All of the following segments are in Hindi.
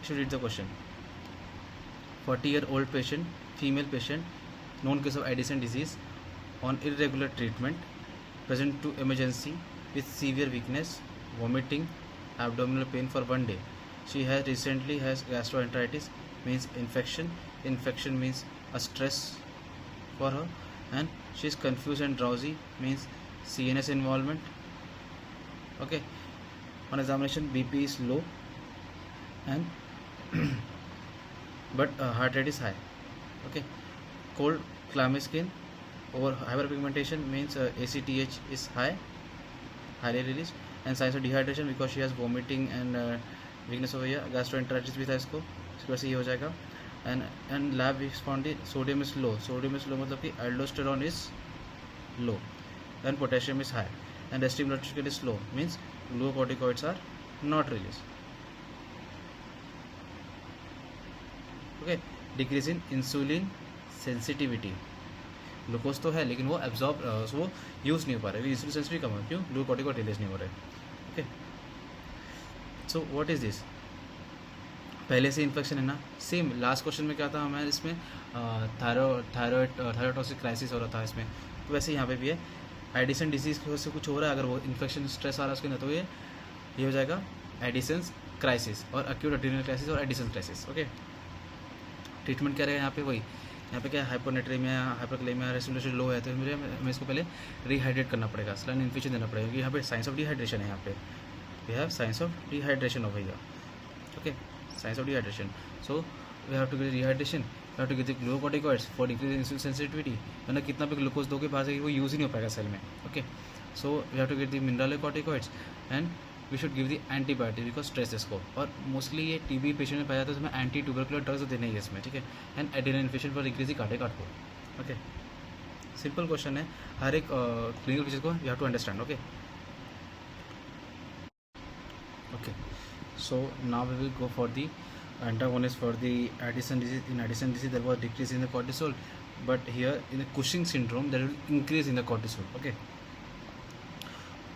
should read the question. 40-year-old patient, female patient, known case of Addison disease, on irregular treatment, present to emergency with severe weakness, vomiting, abdominal pain for 1 day. She has recently has gastroenteritis, means infection. Infection means a stress for her, and she is confused and drowsy, means CNS involvement. Okay. On examination, BP is low, and but heart rate is high. Okay. Cold, clammy skin, over hyperpigmentation means ACTH is highly released, and signs of dehydration because she has vomiting and weakness over here. Gastroenteritis भी था इसको, इसकी वजह से ये हो जाएगा. And lab we found the sodium is low. Sodium is low मतलब कि aldosterone is low, and potassium is high, and resting blood sugar is low, means glucocorticoids are not released. Okay. Decrease in insulin sensitivity. Glucose तो है लेकिन वो एब्जॉर्ब वो यूज़ नहीं हो पा रहे, इंसुलिन सेंस भी कम है. क्यों? ग्लूकोकॉर्टिकॉइड रिलीज नहीं हो रहे. Okay. So what is this? पहले से इन्फेक्शन है ना. सेम लास्ट क्वेश्चन में क्या था हमारे इसमें थायरॉयडोटॉक्सिक क्राइसिस हो रहा था इसमें, तो वैसे यहाँ पे भी है. एडिसन डिजीज़ की वजह से कुछ हो रहा है, अगर वो इन्फेक्शन स्ट्रेस आ रहा है उसके अंदर, तो ये हो जाएगा एडिसन्स क्राइसिस और एक्यूट एड्रेनल क्राइसिस और एडिसन क्राइसिस. ओके. ट्रीटमेंट क्या रहेगा यहाँ पे? वही यहाँ पे क्या है, हाइपोनेट्रीमिया, हाइपरक्लेमिया, रेस्पिरेटरी लो है, तो हमें इसको पहले रिहाइड्रेट करना पड़ेगा, सलाइन इन्फ्यूजन देना पड़ेगा, क्योंकि यहाँ पे साइंस ऑफ डिहाइड्रेशन है. यहाँ पे we have science of dehydration over here. Okay. Science of dehydration. So we have to give dehydration, we have to give the glucocorticoids for decrease insulin sensitivity. वरना कितना भी ग्लूकोज दोगे बाहर से वो यूज़ ही नहीं हो पाएगा सेल में. Okay. So we have to give the mineral corticoids, and we should give the antibiotic because stress इसको. और मोस्टली ये टीबी पेशेंट में पाया जाता है, तो हमें एंटी ट्यूबरकुलर ड्रग्स देने ही इसमें. ठीक है. And adrenal infusion for increase the cardiac output. Okay. Simple question है, हर एक क्लिनिकल फीचर को you have to understand. Okay. Okay. So now we will go for the antagonist for the Addison disease. In Addison disease there was decrease in the cortisol, but here in the Cushing syndrome there will increase in the cortisol. Okay.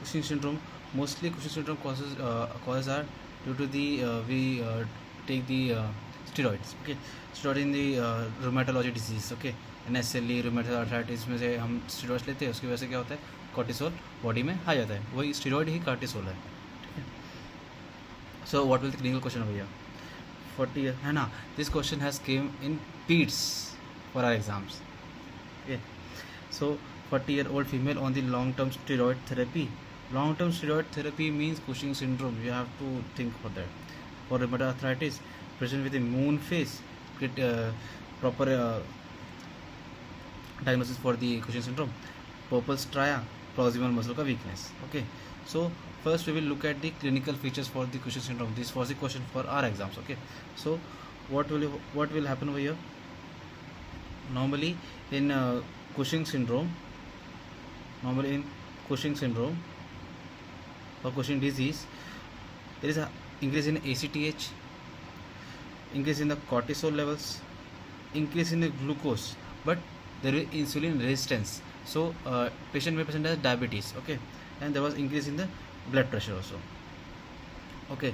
Cushing syndrome, mostly Cushing syndrome causes are due to the we take the steroids. Okay. Steroid in the rheumatology disease. Okay. NSLE, rheumatoid arthritis में से हम steroids लेते हैं, उसकी वजह से क्या होता है, cortisol बॉडी में आ जाता है. वही steroid ही cortisol है. ठीक है. So what will the clinical question over here? 40 है ना. This question has came in PEDS for our exams. Okay. So 40-year-old female on the long-term steroid therapy. Long-term steroid therapy means Cushing syndrome. You have to think for that. For rheumatoid arthritis, patient with a moon face, get proper diagnosis for the Cushing syndrome. Purple stria, proximal muscle का weakness. Okay. So first we will look at the clinical features for the Cushing syndrome. This was the question for our exams. Okay. So what will happen over here? Normally in Cushing syndrome or Cushing disease, there is a increase in ACTH, increase in the cortisol levels, increase in the glucose, but there is insulin resistance. So patient has diabetes. Okay. And there was increase in the blood pressure also. Okay.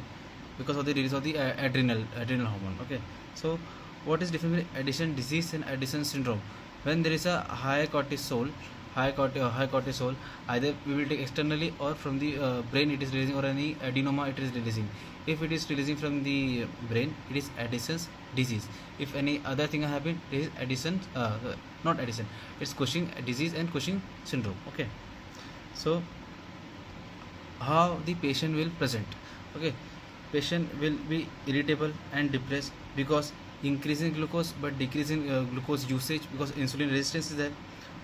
Because of the release of the adrenal hormone. Okay. So what is different between Addison disease and Addison syndrome? When there is a high cortisol, either we will take externally or from the brain it is releasing, or any adenoma it is releasing. If it is releasing from the brain, it is Addison's disease. If any other thing happen, it is Addison, not Addison, it's Cushing disease and Cushing syndrome. Okay. So how the patient will present? Okay. Patient will be irritable and depressed because increasing glucose but decreasing glucose usage because insulin resistance is there.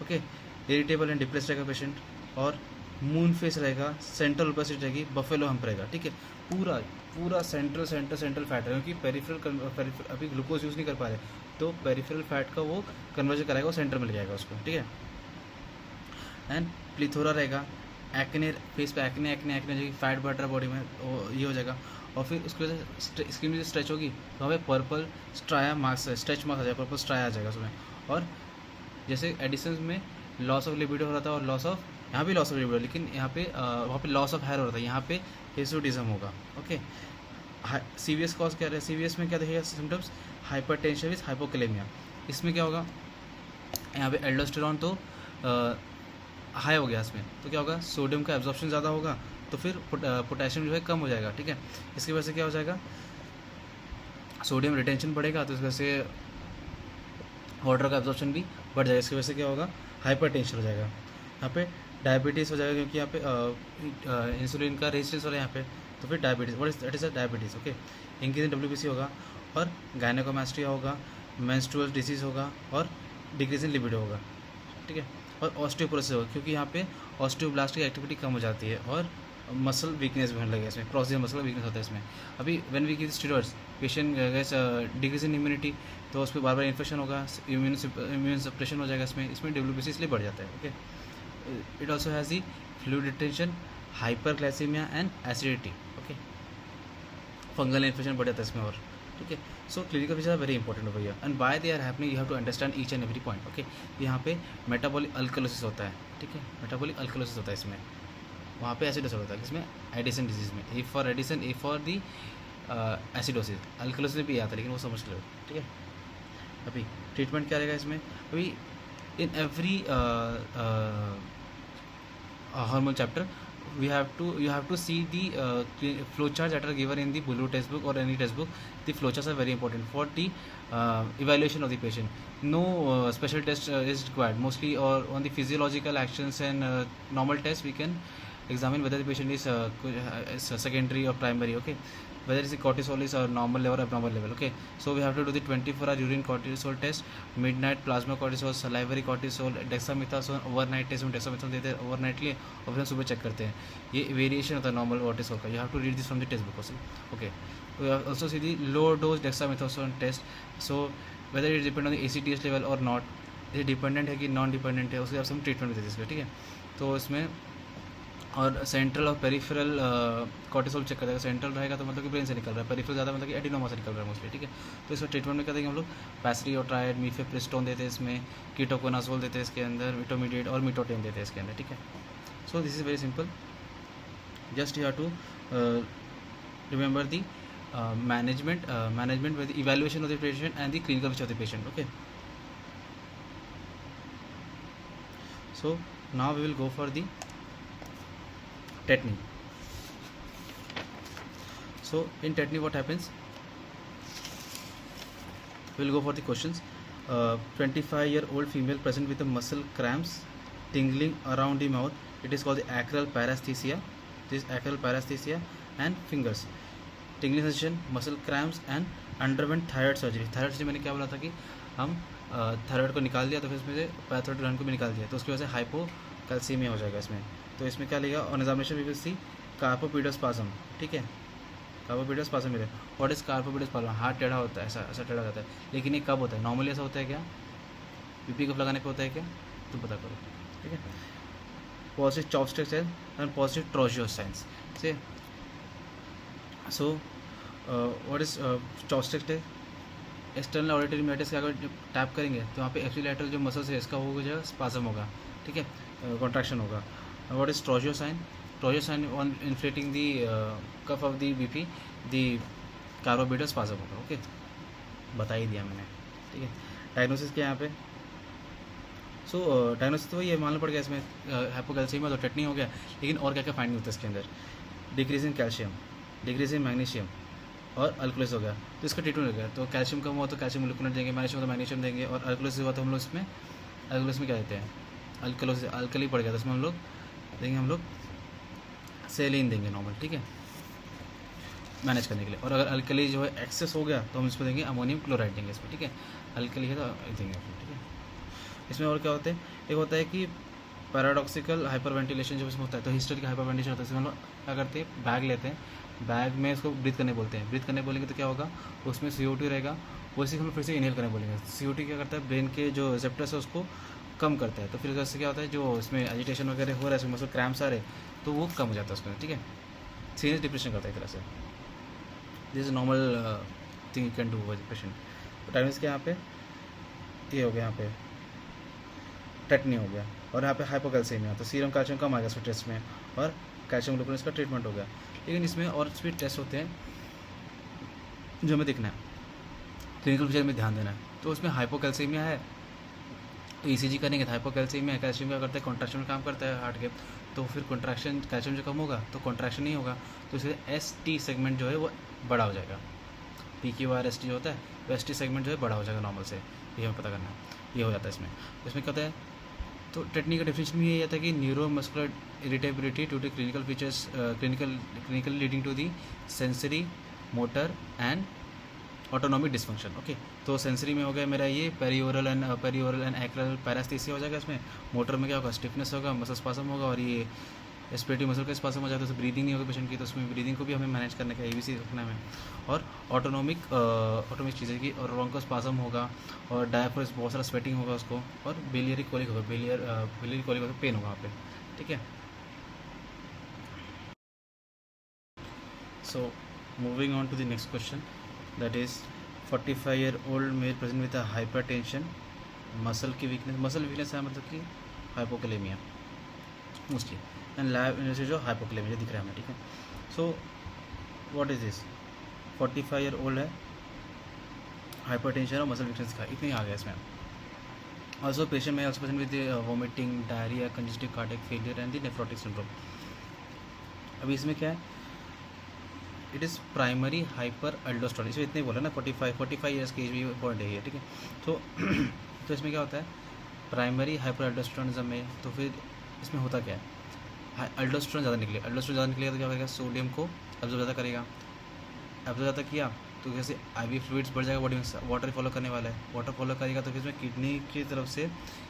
Okay. Irritable and depress रहेगा पेशेंट, और मून फेस रहेगा, सेंट्रल ओपेसिटी रहेगी, बफेलो हम्प रहेगा. ठीक है. पूरा सेंट्रल फैट रहेगा, क्योंकि पेरिफेरल अभी ग्लूकोज यूज़ नहीं कर पा रहे, तो पेरिफेरल फैट का वो कन्वर्जन कराएगा, वो सेंटर में ले जाएगा उसको. ठीक है. एंड प्लिथोरा रहेगा, एक्ने फेस पे एक्ने जो फैट बढ़ रहा है बॉडी में, ये हो जाएगा. और फिर उसकी वजह से स्किन में स्ट्रेच होगी, तो हमें purple striae marks, stretch marks आ जाएगा, पर्पल स्ट्राया आ जाएगा उसमें. और जैसे एडिसन में लॉस ऑफ लिबिडो हो रहा था, और लॉस ऑफ, यहाँ पे लॉस ऑफ लिबिडो, लेकिन यहाँ पे वहाँ पे लॉस ऑफ हेयर हो रहा था, यहाँ पे हिर्सुटिज्म होगा. ओके. सीवीएस कॉज क्या है, सीवीएस में क्या दिखेगा सिम्टम्स, हाइपरटेंशन विथ हाइपोकैलेमिया। इसमें क्या होगा, यहाँ पे एल्डोस्टेरॉन तो हाई हो गया, इसमें तो क्या होगा, सोडियम का एब्जॉर्प्शन ज़्यादा होगा, तो फिर पोटेशियम जो है कम हो जाएगा, ठीक है। इसकी वजह से क्या हो जाएगा, सोडियम रिटेंशन बढ़ेगा, तो इस वजह से वाटर का एब्जॉर्प्शन भी बढ़ जाएगा। इसकी वजह से क्या होगा, हाइपरटेंशन हो जाएगा। यहाँ पे डायबिटीज़ हो जाएगा, क्योंकि यहाँ पे इंसुलिन का रेजिस्टेंस हो रहा है यहाँ पे, तो फिर diabetes, what is that is diabetes, okay. Increase in WBC होगा, और गायनेकोमास्टिया होगा, मेंस्ट्रुअल डिजीज़ होगा, और डिक्रीज इन लिबिडो होगा, ठीक है। और ऑस्टियोपोरोसिस होगा, क्योंकि यहाँ पे ऑस्टियोब्लास्ट की एक्टिविटी कम हो जाती है, और मसल वीकनेस भी होने लगेगा इसमें, प्रोक्सिमल मसल वीकनेस होता है इसमें। अभी when we give steroids, patient decrease in immunity, तो उस पर बार बार इन्फेक्शन होगा, इम्यून सप्रेशन हो जाएगा इसमें WBC इसलिए बढ़ जाता है, okay. It also has the fluid retention, hyperglycemia and acidity, okay. Fungal infection बढ़ जाता है इसमें, और ठीक है। So clinical feature are very important over here, and by they are happening, you have to understand each and every point, okay. यहाँ पे मेटाबॉलिक अल्कलोसिस होता है, ठीक है, मेटाबॉलिक अल्कलोसिस होता है इसमें, वहाँ पे एसिडोसिस होता है, किसमें, एडिसन डिजीज़ में, A for Edison, A for the acidosis, alkalosis भी आता है, लेकिन वो समझ लो, ठीक है। अभी ट्रीटमेंट क्या रहेगा इसमें, अभी in every hormone chapter you have to see the flowcharts that are given in the blue textbook or any textbook. The flowcharts are very important for the evaluation of the patient. No special test is required, mostly or on the physiological actions and normal tests we can examine whether the patient is secondary or primary, okay, whether the cortisol is a normal level or abnormal level, okay. So we have to do the 24-hour urine cortisol test, midnight plasma cortisol, salivary cortisol, dexamethasone, overnight test में dexamethasone देते हैं overnight लिए, और फिर हम सुबह चेक करते हैं, ये वेरिएशन होता है नॉर्मल cortisol का, you have to read this from the textbook also, okay. We have also see the low dose dexamethasone test, so whether it depend on the ACTH level or not, ये डिपेंडेंट है कि नॉन डिपेंडेंट है, उसके हिसाब से हम ट्रीटमेंट देते हैं इसका, ठीक है। तो इसमें और सेंट्रल और पेरिफेरल कॉर्टिसोल चेक करेगा, सेंट्रल रहेगा तो मतलब कि ब्रेन से निकल रहा है, पेरिफेरल ज़्यादा मतलब कि एडिनोमा से निकल रहा है मोस्टली, ठीक है। तो इसमें ट्रीटमेंट में क्या देंगे हम लोग, पैसरियोट्राइड, मीफेप्रिस्टोन देते हैं इसमें, कीटोकोनाजोल देते हैं इसके अंदर, मिटोमीडिएट और मिटोटेन देते हैं इसके अंदर, ठीक है। So this is very simple, just you have to remember the management with the evaluation of the patient and the clinical picture of the patient, okay. So now we will go for the tetany. So in tetany what happens, we will go for the questions. 25-year-old female present with the muscle cramps, tingling around the mouth, it is called the acral paresthesia. This acral paresthesia and fingers, tingling sensation, muscle cramps and underwent thyroid surgery. Thyroid surgery मैंने क्या बोला था कि हम थायराइड को निकाल दिया, तो फिर इसमें से पैराथायरॉइड ग्लैंड को भी निकाल दिया, तो उसकी वजह से हाइपोकैल्सीमिया हो जाएगा इसमें। तो इसमें क्या लेगा, on examination we will see carpopedal spasm, ठीक है, कार्पोपीडोस्पाज्म मिले। व्हाट इज कार्पोपीडोस्पाज्म, हाथ टेढ़ा होता है, ऐसा टेढ़ा रहता है, लेकिन ये कब होता है, नॉर्मली ऐसा होता है क्या, पीपी कप लगाने पे होता है क्या, तो पता करो, ठीक है। Positive Chvostek sign and positive Trousseau's signs से। सो व्हाट इज चॉपस्टिक टे, एक्सटर्नल ऑडिटरी मेटिस के अगर टैप करेंगे तो वहाँ पे एप्सिलैटरल जो मसल्स है इसका हो जाएगा स्पाज्म होगा, ठीक है, कॉन्ट्रैक्शन होगा। What is Trousseau sign on inflating the cuff of the BP, the carpopedal spasm होगा, ओके, बता ही दिया मैंने, ठीक है। डायग्नोसिस क्या है यहाँ पे, सो डायग्नोसिस तो ये मालूम पड़ गया इसमें, हाइपोकैल्सीमिया तो टेटनी हो गया, लेकिन और क्या क्या फाइंडिंग होता है इसके अंदर, decrease in calcium, decrease in magnesium और अल्कोलिस हो गया, तो इसका ट्रीटमेंट हो गया। तो कैल्शियम कम हुआ तो कैल्शियम ग्लूकोनेट देंगे, मैग्नीशियम तो मैग्नीशियम देंगे, और अल्कोलिस हुआ तो हम लोग इसमें अल्कोलिस में क्या देते हैं, अल्कली पड़ गया तो इसमें हम लोग देंगे, हम लोग सेलिन देंगे नॉर्मल, ठीक है, मैनेज करने के लिए। और अगर अल्कली जो है एक्सेस हो गया तो हम इसमें देंगे अमोनियम क्लोराइड देंगे इसमें, ठीक है, अल्कली है तो देंगे इसमें, ठीक है। इसमें और क्या होता है, एक होता है कि पैराडॉक्सिकल हाइपरवेंटिलेशन जब इसमें होता है, तो हिस्टेरिक हाइपरवेंटिलेशन होता है, इसमें हम लोग क्या करते हैं, बैग लेते हैं, बैग में इसको ब्रीथ करने बोलते हैं, ब्रीथ करने बोलेंगे तो क्या होगा, उसमें CO2 रहेगा, वैसे हम लोग फिर से इनहेल करने बोलेंगे। CO2 क्या करता है, ब्रेन के जो रिसेप्टर्स है उसको कम करता है, तो फिर इससे क्या होता है, जो इसमें एजिटेशन वगैरह हो रहा है, इसमें मतलब क्रैम्प्स आ रहे, तो वो कम हो जाता है उसमें, ठीक है। सीरियस डिप्रेशन करता है एक तरह से, this is normal thing you can do with patient. तो टाइम्स के यहाँ पे ये हो गया, यहाँ पे टेटनी हो गया, और यहाँ पे हाइपोकैल्सीमिया, तो सीरम कैल्शियम कम आ गया इसमें टेस्ट में, और कैल्शियम ग्लूकोनेट का ट्रीटमेंट हो गया। लेकिन इसमें और भी टेस्ट होते हैं, जो हमें देखना है, क्लिनिकल फीचर में ध्यान देना है। तो उसमें हाइपोकैल्सीमिया है तो ईसीजी करेंगे तो हाइपोकैल्सीमिया है, कैल्शियम क्या करता है, कॉन्ट्रैक्शन में काम करता है हार्ट के, तो फिर कॉन्ट्रैक्शन कैल्शियम जो कम होगा तो कॉन्ट्रैक्शन नहीं होगा, तो इसलिए एस टी सेगमेंट जो है वो बड़ा हो जाएगा। P Q R S T जो होता है वो एस टी सेगमेंट जो है बड़ा हो जाएगा नॉर्मल से, ये हमें पता करना है, ये हो जाता है इसमें। तो इसमें क्या होता है, तो टेक्निक का डेफिनेशन भी यही आता है कि neuro muscular irritability to the clinical features, clinical leading to the sensory motor and autonomic dysfunction. Okay, तो सेंसरी में हो गया मेरा ये पेरिओरल एंड एक्रल पैरास्थीसिया हो जाएगा इसमें। मोटर में क्या होगा, स्टिफनेस होगा, मसल स्पासम होगा, और ये एस्पिरेटरी मसल का स्पासम हो जाता है, तो ब्रीदिंग नहीं होगी पेशेंट की, तो उसमें ब्रीदिंग को भी हमें मैनेज करने का एबीसी रखना है। और ऑटोनॉमिक चीज़ें की, और ब्रोंकोस्पासम होगा, और डायफ्राम बहुत सारा स्वेटिंग होगा उसको, और बिलियरी कोलिक होगा, बिलियरी कोलिक होगा, पेन होगा वहाँ पे, ठीक है। So moving on to the next question, that is 45-year-old male present with a hypertension, muscle की वीकनेस, मसल वीकनेस है मतलब कि हाइपोकलेमिया मोस्टली, एंड लैब से जो हाइपोकलेमिया दिख रहा है हमें, ठीक है। सो व्हाट इज दिस, 45-year-old है, हाइपरटेंशन और मसल वीकनेस का इतने आ गया इसमें। ऑल्सो पेशेंट में also patient with vomiting, diarrhoea, congestive cardiac failure and the nephrotic syndrome. अभी इसमें क्या है, इट इज़ प्राइमरी हाइपर अल्डोस्टेरोन, इसमें इतने बोला ना, 45 ईयर्स की एज भी पॉइंट है ये, ठीक है। तो इसमें क्या होता है, प्राइमरी हाइपर अल्डोस्टेरोनिज्म में, तो फिर इसमें होता क्या है, अल्डोस्टेरोन ज़्यादा निकलेगा, तो क्या करेगा, सोडियम को एब्जॉर्ब ज़्यादा करेगा, एब्जॉर्ब ज़्यादा किया तो जैसे आईवी फ्लूइड्स बढ़ जाएगा बॉडी में, वाटर फॉलो करने वाला है, वाटर फॉलो करेगा तो फिर इसमें किडनी की तरफ से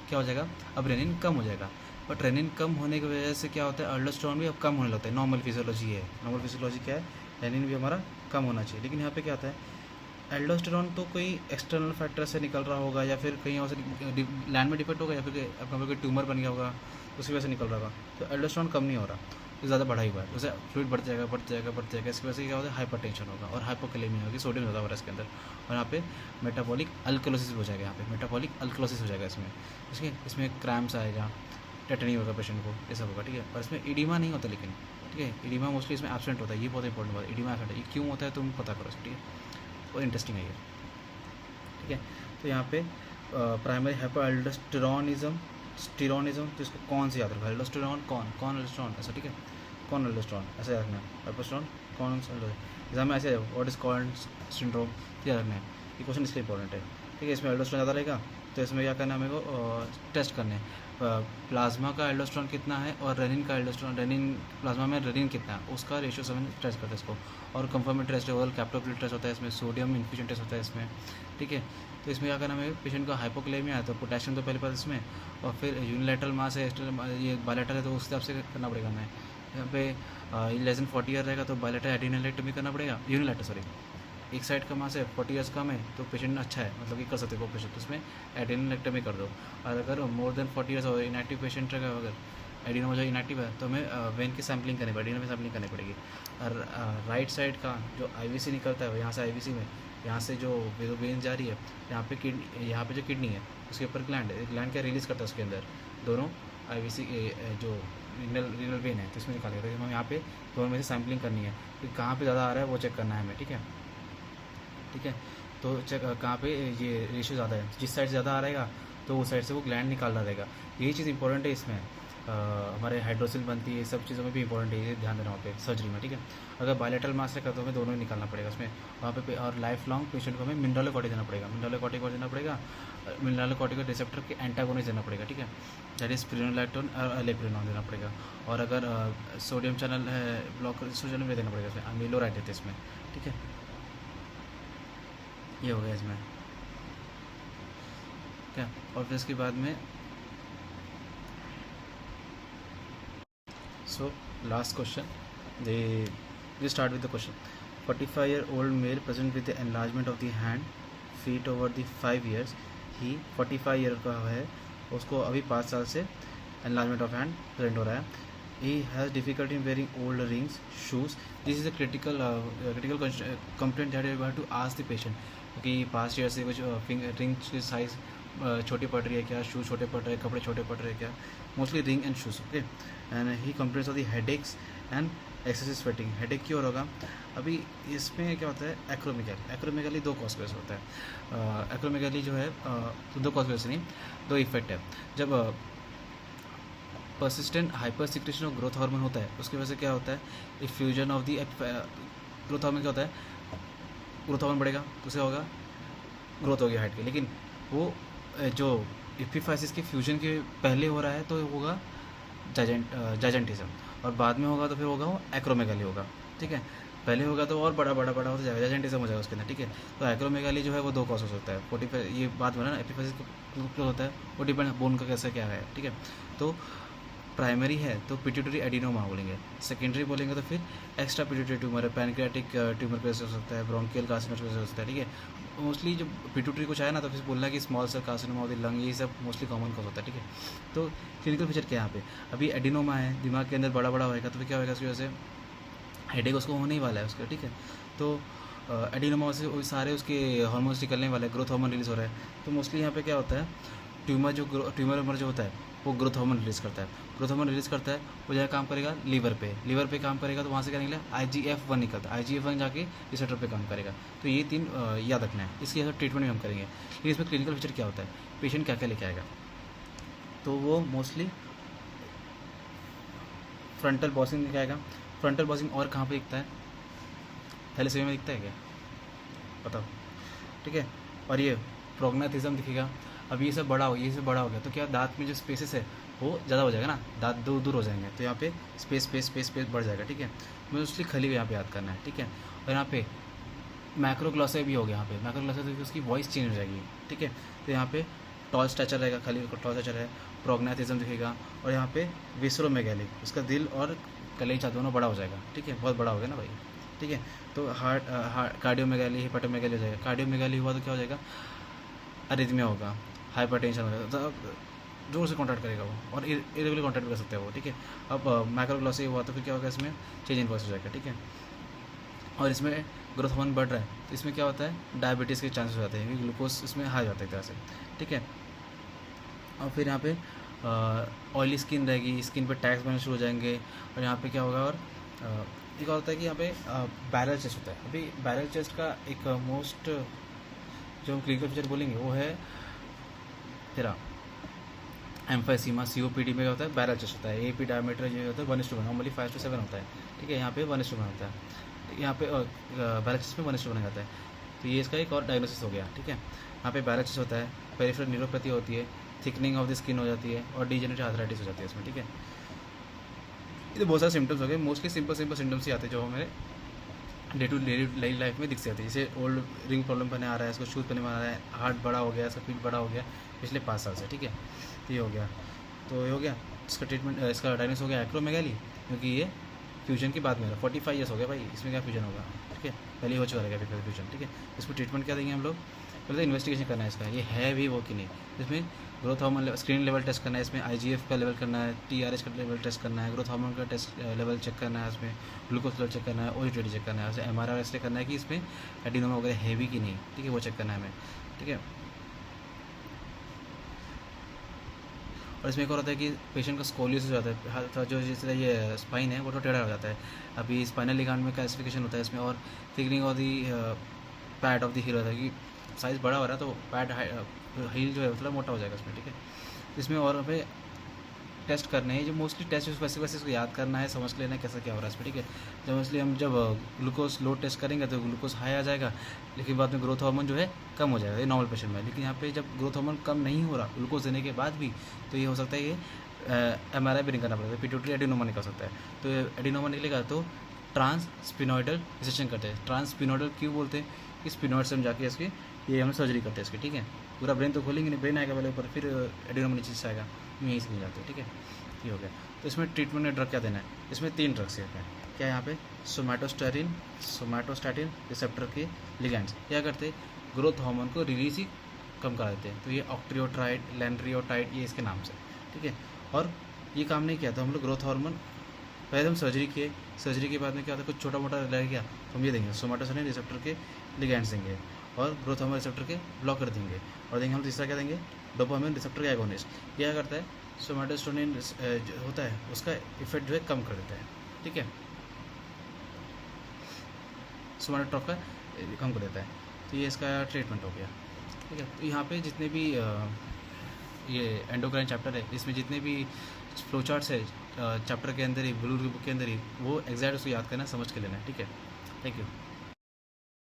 क्या हो जाएगा, अब रेनिन कम हो जाएगा, बट रेनिन कम होने की वजह से क्या होता है, अल्डोस्टेरोन भी अब कम होने लगता है। नॉर्मल फिजियोलॉजी है, नॉर्मल फिजियोलॉजी क्या है, रेनिन भी हमारा कम होना चाहिए, लेकिन यहाँ पे क्या होता है, एल्डोस्टेरोन तो कोई एक्सटर्नल फैक्टर से निकल रहा होगा, या फिर कहीं और से लैंड में डिफेक्ट होगा, या फिर अपना कोई ट्यूमर बन गया होगा उसकी वजह से निकल रहा होगा, तो एल्डोस्टेरोन कम नहीं हो रहा, तो ज़्यादा बढ़ा ही हुआ है, उसे फ्लूइड बढ़ जाएगा, इसकी वजह से क्या होता है, हाइपरटेंशन होगा और हाइपोकैलेमिया होगी, सोडियम ज़्यादा हो रहा है इसके अंदर, और यहाँ पे मेटाबॉलिक अल्कलोसिस हो जाएगा, यहाँ पे मेटाबॉलिक अल्कलोसिस हो जाएगा इसमें, ठीक है। इसमें क्रैम्प्स आएगा, टेटनी होगा पेशेंट को, ये सब होगा, ठीक है। और इसमें इडीमा नहीं होता, लेकिन ठीक है, इडीमा मोस्टली इसमें एब्सेंट होता है, ये बहुत इंपॉर्टेंट बात है, इडीमा एब्सेंट है, ये क्यों होता है तुम पता करो, ठीक है, और इंटरेस्टिंग है ये, ठीक है। तो यहाँ पे प्राइमरी हाइपर अल्डोस्टेरोनिज्म, स्टीरोनिज्म, तो इसको कौन से याद रखा, अल्डोस्टेरोन कौन अल्डोस्टेरोन, ऐसा, ठीक है, कौन अल्डोस्टेरोन ऐसा याद रखना है, हाइपोस्टेरोन कौन एग्जाम में ऐसे व्हाट इज कॉल्ड सिंड्रोम याद रखना है, ये क्वेश्चन इसलिए इंपॉर्टेंट है, ठीक है। इसमें अल्डोस्टेरोन ज़्यादा रहेगा, तो इसमें क्या करना है मेरे को, टेस्ट करने हैं प्लाज्मा का एल्डोस्टेरोन कितना है और रेनिन का एल्डोस्टेरोन, रेनिन प्लाज्मा में रेनिन कितना है उसका रेशियो सब टेस्ट करते हैं इसको, और कंफर्मेटरी टेस्ट ओरल कैप्टोपिल टेस्ट होता है इसमें, सोडियम इन्फ्यूजन टेस्ट होता है इसमें, ठीक है। तो इसमें क्या करना है, पेशेंट का हाइपोक्लेमिया है तो पोटेशियम तो पहले पास इसमें, और फिर यूनिलैटरल मास है, ये बायलैटरल है तो उस हिसाब से करना पड़ेगा हमें, यहाँ पे लेस देन 40 ईयर रहेगा तो बायलैटरल एडिनोलेक्टोमी करना पड़ेगा, यूनिलैटरल सॉरी, एक साइड का मास है 40 ईयर्स कम है तो पेशेंट अच्छा है, मतलब कि कर सकते हो पेशेंट, तो उसमें एडिनोलेक्टोमी कर दो, और अगर मोर देन 40 ईयर्स और इनएक्टिव पेशेंट रहेगा, अगर एडिनो जो इनएक्टिव है तो हमें वेन की सैम्पलिंग करनी पड़ेगी, एडिनो में सैम्पलिंग करनी पड़ेगी। और राइट साइड का जो आईवीसी निकलता है यहाँ से, आईवीसी में यहाँ से जो वेन जा रही है, यहाँ पे किडनी, यहाँ पे जो किडनी है उसके ऊपर ग्लैंड है, ग्लैंड क्या रिलीज़ करता है उसके अंदर, दोनों आईवीसी जो रीनल वेन है तो इसमें निकाल के, तो हमें यहाँ पे दोनों में से सैम्पलिंग करनी है, तो कहाँ पे ज़्यादा आ रहा है वो चेक करना है हमें, ठीक है, ठीक है। तो चेक कहाँ पे ये रेशियो ज़्यादा है, जिस साइड से ज़्यादा आ रहेगा तो उस साइड से वो ग्लैंड निकाल रहा रहेगा, यही चीज़ इंपॉर्टेंट है इसमें, हमारे हाइड्रोसिल बनती है, सब चीज़ों में भी इंपॉर्टेंट है, ये ध्यान देना वहाँ पे सर्जरी में, ठीक है। अगर बायलैटरल मास रहेगा तो हमें दोनों ही निकालना पड़ेगा उसमें वहाँ पे, और लाइफ लॉन्ग पेशेंट को हमें मिनरलोकॉर्टिक देना पड़ेगा, मिनरलोकॉर्टिक देना पड़ेगा, मिनरलोकॉर्टिक रिसेप्टर के एंटागोनिस्ट देना पड़ेगा, ठीक है, दैट इज स्पिरिनोलैक्टोन और एलेप्रिनोन देना पड़ेगा, और अगर सोडियम चैनल है ब्लॉक, सोडियम में देना पड़ेगा इसमें, अमीलोराइड देते हैं इसमें, ठीक है, ये हो गया इसमें, क्या। और फिर इसके बाद में so last question, they start with the question, 45-year-old male present with the enlargement of the hand feet over the 5 years, he 45 year का है, उसको अभी 5 साल से enlargement of hand प्रेजेंट हो रहा है, he has difficulty in wearing old rings shoes, this is a critical complaint that you have to ask the patient, क्योंकि पास्ट ईयर से कुछ रिंग की साइज़ छोटी पड़ रही है क्या, शूज़ छोटे पड़ रहे हैं, कपड़े छोटे पड़ रहे हैं क्या, mostly ring and shoes, okay. And he complains of the headaches and excessive sweating, headache क्यों होगा? अभी इसमें क्या होता है, एक्रोमेगाली दो कॉज की वजह से होता है। एक्रोमेगाली जो है तो दो कॉज की वजह से नहीं, दो इफेक्ट है। जब persistent hyper secretion of growth hormone होता है, उसकी वजह से क्या होता है, effusion of the growth hormone क्या होता है, ग्रोथ हार्मोन बढ़ेगा तो उससे होगा ग्रोथ हो गया हाइट की, लेकिन वो जो एपिफाइसिस के फ्यूजन के पहले हो रहा है तो होगा जाइजेंटिज्म, और बाद में होगा तो फिर होगा वो एक्रोमेगाली होगा, ठीक है। पहले होगा तो और बड़ा बड़ा बड़ा होता जाएगा, जाइजेंटिज्म हो जाएगा उसके अंदर, ठीक है। तो एक्रोमेगाली जो है वो दो कॉज हो सकता है। 45 ये बात बना ना, एपिफाइसिस क्यों होता है, वो डिपेंड बोन का कैसे क्या है, ठीक है। तो प्राइमरी है तो पिट्यूटरी एडिनोमा बोलेंगे, सेकेंडरी बोलेंगे तो फिर एक्स्ट्रा पिट्यूटरी ट्यूमर है, पैनक्रियाटिक ट्यूमर की वजह से हो सकता है, ब्रोंकियल कार्सिनोमा की वजह से हो सकता है, ठीक है। मोस्टली जब पिट्यूटरी कुछ आया ना तो फिर बोलना है कि small cell carcinoma of the lung, ये सब मोस्टली कॉमन कॉज होता है, ठीक है। तो क्लिनिकल फीचर क्या है यहाँ पे, अभी एडिनोमा है, दिमाग के अंदर बड़ा बड़ा होएगा तो फिर क्या होगा, उसकी वजह से हेडेक उसको होने ही वाला है उसका, ठीक है। तो एडिनोमा से सारे उसके हार्मोन्स निकलने वाले हैं, ग्रोथ हार्मोन रिलीज हो रहा है। तो मोस्टली यहाँ पे क्या होता है, ट्यूमर जो होता है वो ग्रोथ हार्मोन रिलीज करता है, ग्रोथ हार्मोन रिलीज करता है, वो जगह काम करेगा लीवर पे काम करेगा, तो वहाँ से क्या निकला, IGF-1 निकलता है, IGF-1 जाके रिसेप्टर पे काम करेगा। तो ये तीन याद रखना है, इसके साथ ट्रीटमेंट भी हम करेंगे। लेकिन इसमें क्लिनिकल फीचर क्या होता है, पेशेंट क्या क्या लेके आएगा, तो वो मोस्टली फ्रंटल बॉसिंग लेके आएगा। फ्रंटल बॉसिंग और कहाँ पे दिखता है, थैलेसीमिया में दिखता है क्या, बताओ, ठीक है। और ये प्रोग्नाथिज्म दिखेगा। अब ये सब बड़ा हो गया तो क्या दांत में जो स्पेसेस है वो ज़्यादा हो जाएगा ना, दांत दूर दूर हो जाएंगे, तो यहाँ पे स्पेस बढ़ जाएगा, ठीक है। मोस्टली खली को यहाँ पे याद करना है, ठीक है। और यहाँ पे मैक्रोग्लॉसे भी हो गया, यहाँ पे मैक्रोग्लॉसे तो उसकी वॉइस चेंज हो जाएगी, ठीक है। तो यहाँ पे टॉल स्टैचर रहेगा, खली टॉल स्टैचर है, प्रोग्नाथिज्म दिखेगा। और यहाँ पे विसरोमेगैली, उसका दिल और कलेजा दोनों बड़ा हो जाएगा, ठीक है, बहुत बड़ा हो गया ना भाई, ठीक है। तो हार्ट कार्डियोमेगैली, हिपेटोमेगैली हो जाएगा। कार्डियोमेगैली हुआ तो क्या हो जाएगा, अरिथमिया होगा, हाइपरटेंशन हो जाएगा, तो जोर से कॉन्टैक्ट करेगा वो, और इरेगुलर कॉन्टैक्ट कर सकता है वो, ठीक है। अब मैक्रोग्लॉसी हुआ तो फिर क्या होगा, इसमें चेंज इन वॉइस हो जाएगा, ठीक है। और इसमें ग्रोथ हार्मोन बढ़ रहा है तो इसमें क्या होता है, डायबिटीज़ के चांसेस हो जाते हैं, क्योंकि ग्लूकोज इसमें हाई जाता है एक तरह से, ठीक है। और फिर यहाँ पे ऑयली स्किन रहेगी, स्किन पे टैग्स बनने शुरू हो जाएंगे। और यहाँ पे क्या होगा, और एक और होता है कि यहाँ पे बैरल चेस्ट होता है। अभी बैरल चेस्ट का एक मोस्ट जो हम क्लिनिकल फीचर बोलेंगे वो है तेरा एम्फाइसीमा, COPD में क्या होता है, बैरल चेस्ट होता है। AP डायमीटर जो होता है 1:1, नॉर्मली 5 to 7 होता है, ठीक है। यहाँ पे 1:1 होता है, यहाँ पे बैरल चेस्ट में 1:1 बना जाता है। तो ये इसका एक और डायग्नोसिस हो गया, ठीक है। यहाँ पे बैरल चेस्ट होता है, पेरिफेरल न्यूरोपैथी होती है, थिकनिंग ऑफ द स्किन हो जाती है, और डीजेनरेटिव आर्थराइटिस हो जाती है इसमें, ठीक है। ये तो बहुत सारे सिम्टम्स हो गए, मोस्टली सिंपल सिम्टम्स ही आते हैं जो हमें डे टू डे लाइफ में दिखते जाते हैं। जैसे ओल्ड रिंग प्रॉब्लम पहले आ रहा है, इसको शूज पहने में आ रहा है, हार्ट बड़ा हो गया, इसका पीठ बड़ा हो गया पिछले 5 साल से, ठीक है। तो ये हो गया, तो ये हो गया इसका ट्रीटमेंट, इसका डायग्नोस हो गया एक्रोमेगाली, क्योंकि ये फ्यूजन की बात में 45 ईयर्स हो गया भाई, इसमें क्या फ्यूजन होगा, ठीक है, पहले हो चुका रहेगा फ्यूजन, ठीक है। इसको ट्रीटमेंट क्या देंगे हम लोग, पहले इन्वेस्टिगेशन करना है इसका, ये है भी वो कि नहीं। इसमें growth hormone screen level test करना है, इसमें IGF का लेवल करना है, TRH का लेवल टेस्ट करना है, ग्रोथ हार्मोन का टेस्ट लेवल चेक करना है, इसमें ग्लूकोज लेवल चेक करना है, OGTT चेक करना है, ऐसे MRI एक्सरे करना है कि इसमें एडिनोमा वगैरह है भी कि नहीं, ठीक है, वो चेक करना है हमें, ठीक है। और इसमें एक और होता है कि पेशेंट का स्कोलियोसिस हो जाता है, जो जिस तरह ये स्पाइन है वो तो टेढ़ा हो जाता है। अभी स्पाइनल लिगामेंट में क्लासिफिकेशन होता है इसमें, और thickening of the pad of the heel होता है कि साइज़ बड़ा हो रहा है तो पैड हील जो है थोड़ा मोटा हो जाएगा इसमें, ठीक है। इसमें और हमें टेस्ट करने हैं, जो मोस्टली टेस्ट वैसे इसको याद करना है, समझ लेना है कैसा क्या हो रहा है इसमें, ठीक है। जब मोस्टली हम जब ग्लूकोज लो टेस्ट करेंगे तो ग्लूकोज हाई आ जाएगा, लेकिन बाद में ग्रोथ हार्मोन जो है कम हो जाएगा, ये नॉर्मल पेशेंट में। लेकिन यहाँ पे जब ग्रोथ हार्मोन कम नहीं हो रहा ग्लूकोज देने के बाद भी, तो ये हो सकता है ये MRI भी नहीं करना पड़ेगा, पिट्यूटरी एडिनोमा निकल सकता है। तो एडिनोमा निकलेगा तो ट्रांस स्पिनोइडल रिसेक्शन करते हैं। ट्रांस स्पिनोइडल क्यों बोलते हैं, कि स्पिनोइड से हम जाके इसकी ये हम सर्जरी करते हैं इसकी, ठीक है। पूरा ब्रेन तो खोलेंगे नहीं, ब्रेन आएगा पहले ऊपर, फिर एडिनोमा नीचे से आएगा, यहीं से नहीं जाते हैं, ठीक है। ये हो गया। तो इसमें ट्रीटमेंट में ड्रग क्या देना है, इसमें 3 ड्रग्स हैं क्या यहाँ पे, सोमैटोस्टैटिन रिसेप्टर के लिगैंड्स क्या करते हैं, ग्रोथ हार्मोन को रिलीज ही कम करा देते हैं। तो ये ऑक्ट्रियोट्राइड, लैंड्रियोटाइड, ये इसके नाम से, ठीक है। और ये काम नहीं किया तो हम लोग ग्रोथ हार्मोन पहले हम सर्जरी किए, सर्जरी के बाद में क्या होता है, कुछ छोटा मोटा रह गया तो हम ये देंगे, सोमैटोस्टैटिन रिसेप्टर के लिगैंड्स देंगे, और ग्रोथ हार्मोन रिसेप्टर के ब्लॉकर देंगे, और देंगे हम तीसरा क्या देंगे, डोपामाइन रिसेप्टर के एगोनिस्ट। क्या करता है, सोमैटोस्टैटिन होता है उसका इफेक्ट जो है कम कर देता है, ठीक है। सोमाटोट्रॉफ का कम कर देता है। तो ये इसका ट्रीटमेंट हो गया। ठीक है, तो यहाँ पे जितने भी ये एंडोक्राइन चैप्टर है, इसमें जितने भी फ्लो चार्ट्स है चैप्टर के अंदर ही, ब्लू बुक के अंदर ही, वो एग्जैक्ट उसको याद करना, समझ के लेना है। ठीक है, थैंक यू।